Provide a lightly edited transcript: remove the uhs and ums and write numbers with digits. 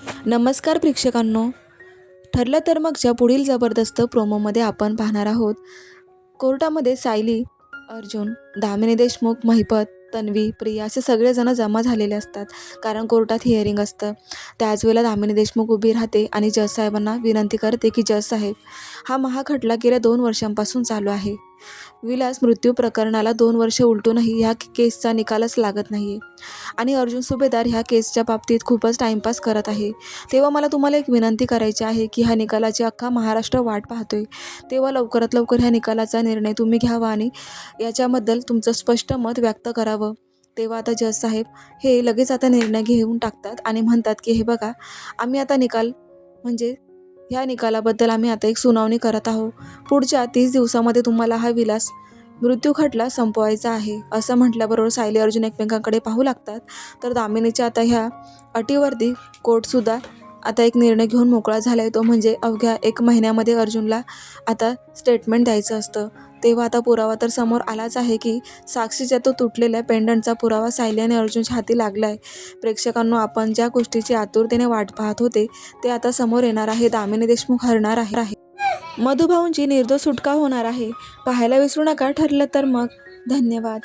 नमस्कार प्रेक्षकांनो. ठरलं तर मगच्या पुढील जबरदस्त प्रोमोमध्ये आपण पाहणार आहोत. कोर्टामध्ये सायली, अर्जुन, दामिनी देशमुख, महिपत, तन्वी, प्रिया असे सगळेजण जमा झालेले असतात. कारण कोर्टात हिअरिंग असतं. त्याच वेळेला दामिनी देशमुख उभी राहते आणि जज साहेबांना विनंती करते की जज साहेब, हा महाखटला गेल्या 2 वर्षांपासून चालू आहे. विलास मृत्यू प्रकरणाला 2 वर्ष उलटूनही ह्या केसचा निकालच लागत नाही आहे आणि अर्जुन सुभेदार ह्या केसच्या बाबतीत खूपच टाईमपास करत आहे. तेव्हा मला तुम्हाला एक विनंती करायची आहे की ह्या निकालाची अख्खा महाराष्ट्र वाट पाहतोय. तेव्हा लवकरात लवकर ह्या निकालाचा निर्णय तुम्ही घ्यावा आणि याच्याबद्दल तुमचं स्पष्ट मत व्यक्त करावं. तेव्हा आता जज साहेब हे लगेच आता निर्णय घेऊन टाकतात आणि म्हणतात की हे बघा, आम्ही आता निकाल म्हणजे ह्या निकालाबद्दल आम्ही आता एक सुनावणी करत आहोत. पुढच्या 30 दिवसामध्ये तुम्हाला हा विलास मृत्यू खटला संपवायचा आहे. असं म्हटल्याबरोबर सायली अर्जुन एकमेकांकडे पाहू लागतात. तर दामिनीच्या आता ह्या अटीवरती कोर्टसुद्धा आता एक निर्णय घेऊन मोकळा झाला आहे. तो म्हणजे अवघ्या 1 महिन्यामध्ये अर्जुनला आता स्टेटमेंट द्यायचं असतं. तेव्हा आता पुरावा तर समोर आलाच आहे की साक्षीच्या तो तुटलेल्या पेंडंटचा पुरावा सायली आणि अर्जुनच्या हाती लागला आहे. प्रेक्षकांनो, आपण ज्या गोष्टीची आतुरतेने वाट पाहत होते ते आता समोर येणार आहे. दामिनी देशमुख हरणार आहे. मधुभाऊंची निर्दोष सुटका होणार आहे. पाहायला विसरू नका ठरलं तर मग. धन्यवाद.